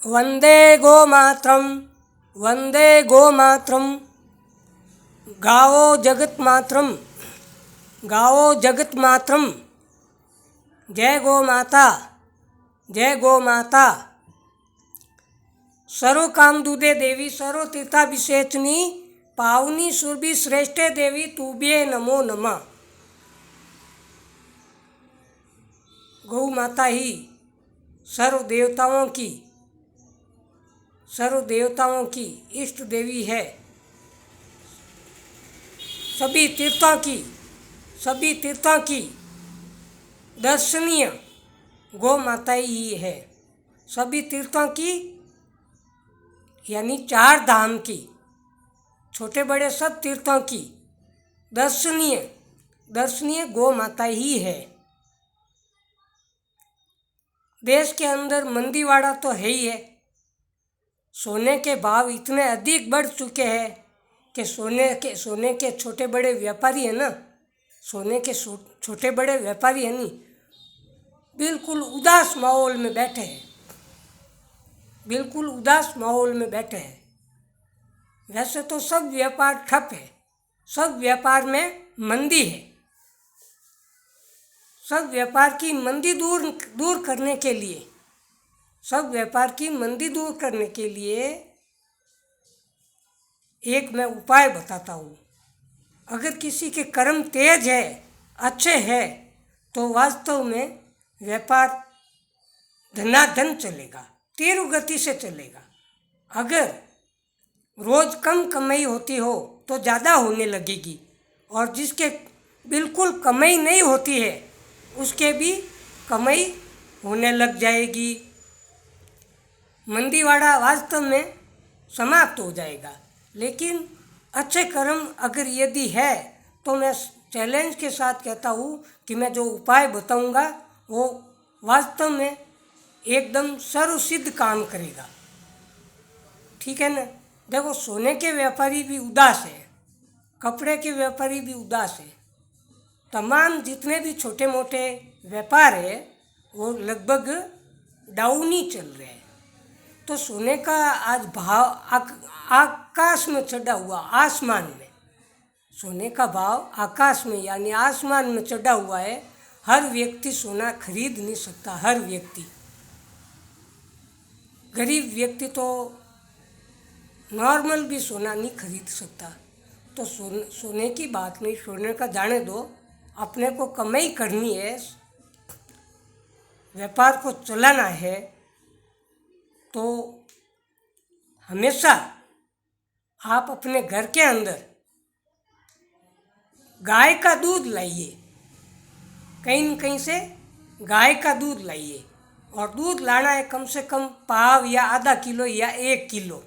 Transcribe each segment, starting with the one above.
वंदे गोमात्रम वंदे गोमात्रम गावो जगत मात्रम गावो जगत मात्रम। जय गो माता जय गो माता। सर्व काम दूधे देवी सर्व तीर्थाभिषेचनी पावनी सुरभि श्रेष्ठे देवी तुभ्ये नमो नमः। गौ माता ही सर्व देवताओं की इष्ट देवी है। सभी तीर्थों की दर्शनीय गौ माता ही है। सभी तीर्थों की यानी 4 धाम की, छोटे बड़े सब तीर्थों की दर्शनीय गौ माता ही है। देश के अंदर मंदीवाड़ा तो है ही है। सोने के भाव इतने अधिक बढ़ चुके हैं कि सोने के छोटे बड़े व्यापारी है ना, सोने के छोटे बड़े व्यापारी है नहीं, बिल्कुल उदास माहौल में बैठे हैं। वैसे तो सब व्यापार ठप है, सब व्यापार में मंदी है। सब व्यापार की मंदी दूर करने के लिए एक मैं उपाय बताता हूँ। अगर किसी के कर्म तेज है, अच्छे हैं, तो वास्तव में व्यापार धनाधन चलेगा, तीव्र गति से चलेगा। अगर रोज कम कमाई होती हो तो ज़्यादा होने लगेगी, और जिसके बिल्कुल कमाई नहीं होती है उसके भी कमाई होने लग जाएगी। मंदीवाड़ा वास्तव में समाप्त हो जाएगा। लेकिन अच्छे कर्म अगर यदि है तो मैं चैलेंज के साथ कहता हूँ कि मैं जो उपाय बताऊँगा वो वास्तव में एकदम सर्वसिद्ध काम करेगा। ठीक है ना। देखो, सोने के व्यापारी भी उदास है, कपड़े के व्यापारी भी उदास है, तमाम जितने भी छोटे मोटे व्यापार है वो लगभग डाउन ही चल रहे हैं। तो सोने का आज भाव आकाश में चढ़ा हुआ, आसमान में सोने का भाव आकाश में यानी आसमान में चढ़ा हुआ है। हर व्यक्ति सोना खरीद नहीं सकता। हर व्यक्ति, गरीब व्यक्ति तो नॉर्मल भी सोना नहीं खरीद सकता। तो सोने की बात नहीं, सोने का जाने दो। अपने को कमाई करनी है, व्यापार को चलाना है, तो हमेशा आप अपने घर के अंदर गाय का दूध लाइए, कहीं न कहीं से गाय का दूध लाइए। और दूध लाना है कम से कम पाव या आधा किलो या 1 किलो।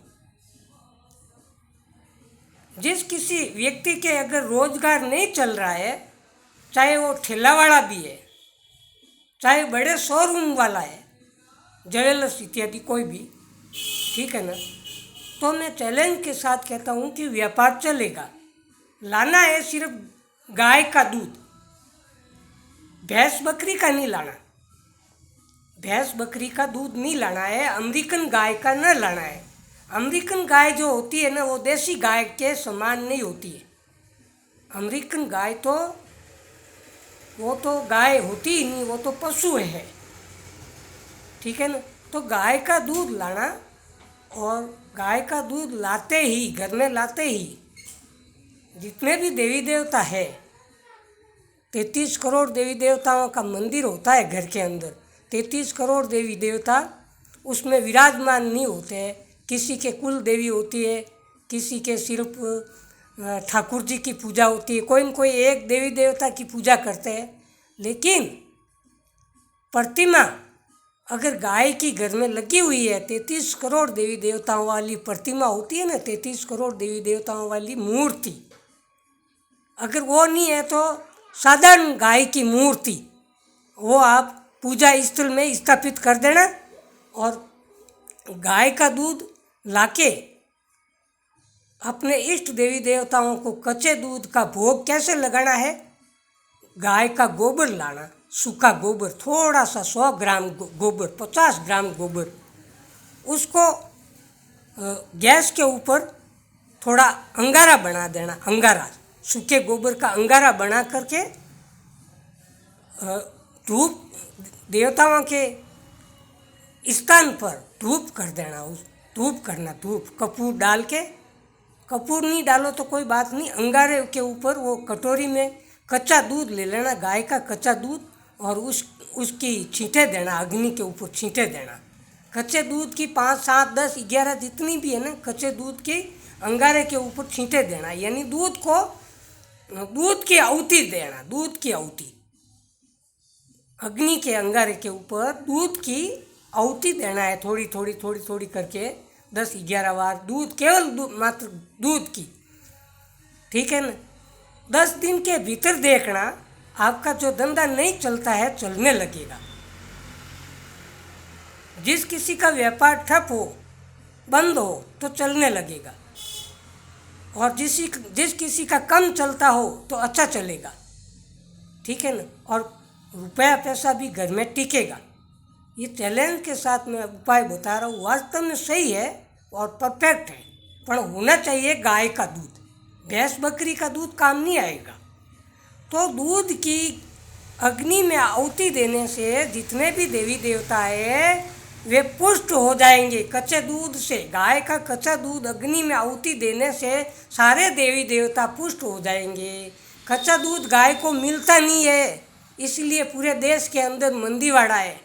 जिस किसी व्यक्ति के अगर रोजगार नहीं चल रहा है, चाहे वो ठेला वाला भी है, चाहे बड़े शोरूम वाला है, ज्वेलर्स इत्यादि कोई भी, ठीक है ना, तो मैं चैलेंज के साथ कहता हूँ कि व्यापार चलेगा। लाना है सिर्फ गाय का दूध, भैंस बकरी का नहीं लाना। भैंस बकरी का दूध नहीं लाना है, अमेरिकन गाय का न लाना है। अमेरिकन गाय जो होती है ना, वो देसी गाय के समान नहीं होती है। अमेरिकन गाय तो वो तो गाय होती ही नहीं, वो तो पशु है। ठीक है ना। तो गाय का दूध लाना, और गाय का दूध लाते ही, घर में लाते ही, जितने भी देवी देवता है, 33 करोड़ देवी देवताओं का मंदिर होता है घर के अंदर। 33 करोड़ देवी देवता उसमें विराजमान नहीं होते हैं। किसी के कुल देवी होती है, किसी के सिर्फ ठाकुर जी की पूजा होती है, कोई न कोई एक देवी देवता की पूजा करते हैं। लेकिन प्रतिमा अगर गाय की घर में लगी हुई है, 33 करोड़ देवी देवताओं वाली प्रतिमा होती है ना, 33 करोड़ देवी देवताओं वाली मूर्ति, अगर वो नहीं है तो साधारण गाय की मूर्ति वो आप पूजा स्थल में स्थापित कर देना। और गाय का दूध लाके अपने इष्ट देवी देवताओं को कच्चे दूध का भोग कैसे लगाना है, गाय का गोबर लाना, सूखा गोबर, थोड़ा सा 100 ग्राम गोबर, 50 ग्राम गोबर, उसको गैस के ऊपर थोड़ा अंगारा बना देना, अंगारा, सूखे गोबर का अंगारा बना करके धूप, देवताओं के स्थान पर धूप कर देना, उस धूप करना, धूप कपूर डाल के, कपूर नहीं डालो तो कोई बात नहीं, अंगारे के ऊपर वो कटोरी में कच्चा दूध ले लेना, गाय का कच्चा दूध, और उसकी छींटे देना, अग्नि के ऊपर छींटे देना। कच्चे दूध की 5, 7, 10, 11 जितनी भी है ना, कच्चे दूध की अंगारे के ऊपर छींटे देना, यानी दूध की आहुति देना, दूध की आहुति, अग्नि के अंगारे के ऊपर दूध की आहुति देना है, थोड़ी थोड़ी थोड़ी थोड़ी करके 10-11 बार दूध, केवल मात्र दूध की, ठीक है ना। 10 दिन के भीतर देखना आपका जो धंधा नहीं चलता है चलने लगेगा। जिस किसी का व्यापार ठप हो, बंद हो, तो चलने लगेगा, और जिस किसी का कम चलता हो तो अच्छा चलेगा, ठीक है ना, और रुपया पैसा भी घर में टिकेगा। ये चैलेंज के साथ मैं उपाय बता रहा हूँ, वास्तव में सही है और परफेक्ट है, पर होना चाहिए गाय का दूध, भैंस बकरी का दूध काम नहीं आएगा। तो दूध की अग्नि में आहुति देने से जितने भी देवी देवता है वे पुष्ट हो जाएंगे। कच्चे दूध से, गाय का कच्चा दूध अग्नि में आहुति देने से सारे देवी देवता पुष्ट हो जाएंगे। कच्चा दूध गाय को मिलता नहीं है, इसलिए पूरे देश के अंदर मंदीवाड़ा है,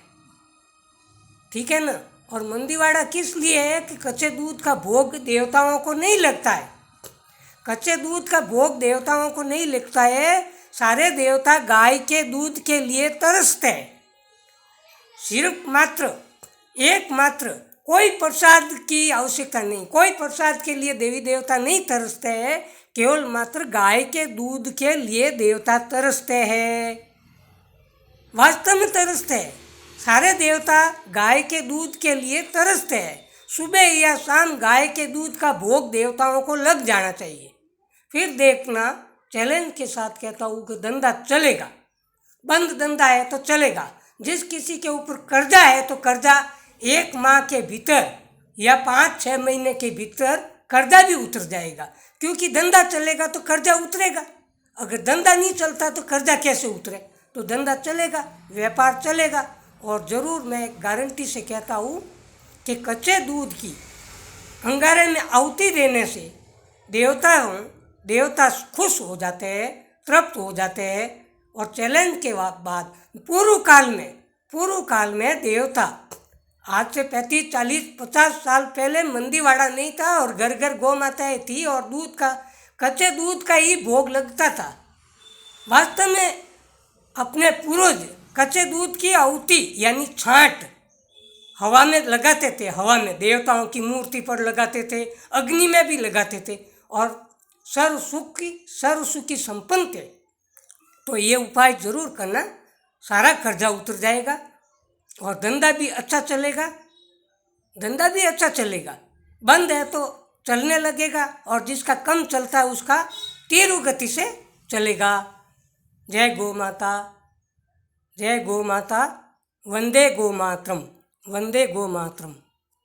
ठीक है ना। और मंदीवाड़ा किस लिए है कि कच्चे दूध का भोग देवताओं को नहीं लगता है, कच्चे दूध का भोग देवताओं को नहीं लगता है। सारे देवता गाय के दूध के लिए तरसते हैं, सिर्फ मात्र एकमात्र, कोई प्रसाद की आवश्यकता नहीं, कोई प्रसाद के लिए देवी देवता नहीं तरसते हैं, केवल मात्र गाय के दूध के लिए देवता तरसते हैं, वास्तव में तरसते हैं। सारे देवता गाय के दूध के लिए तरसते हैं। सुबह या शाम गाय के दूध का भोग देवताओं को लग जाना चाहिए, फिर देखना, चैलेंज के साथ कहता हूँ कि धंधा चलेगा। बंद धंधा है तो चलेगा। जिस किसी के ऊपर कर्जा है तो कर्जा 1 माह के भीतर या 5-6 महीने के भीतर कर्जा भी उतर जाएगा, क्योंकि धंधा चलेगा तो कर्जा उतरेगा। अगर धंधा नहीं चलता तो कर्जा कैसे उतरे, तो धंधा चलेगा, व्यापार चलेगा। और ज़रूर मैं गारंटी से कहता हूँ कि कच्चे दूध की अंगारे में आहुति देने से देवता खुश हो जाते हैं, तृप्त हो जाते हैं। और चैलेंज के बाद पूर्व काल में देवता, आज से 35, 40, 50 साल पहले मंदीवाड़ा नहीं था और घर घर गौ माताएँ थी और कच्चे दूध का ही भोग लगता था। वास्तव में अपने पूर्वज कच्चे दूध की आहुति यानी छांट हवा में लगाते थे, हवा में देवताओं की मूर्ति पर लगाते थे, अग्नि में भी लगाते थे, और सर्व सुखी संपन्न थे। तो ये उपाय जरूर करना, सारा कर्जा उतर जाएगा और धंधा भी अच्छा चलेगा। बंद है तो चलने लगेगा, और जिसका कम चलता है उसका तीव्र गति से चलेगा। जय गौ माता, जय गौ माता, वंदे गो मातरम, वंदे गो मातरम।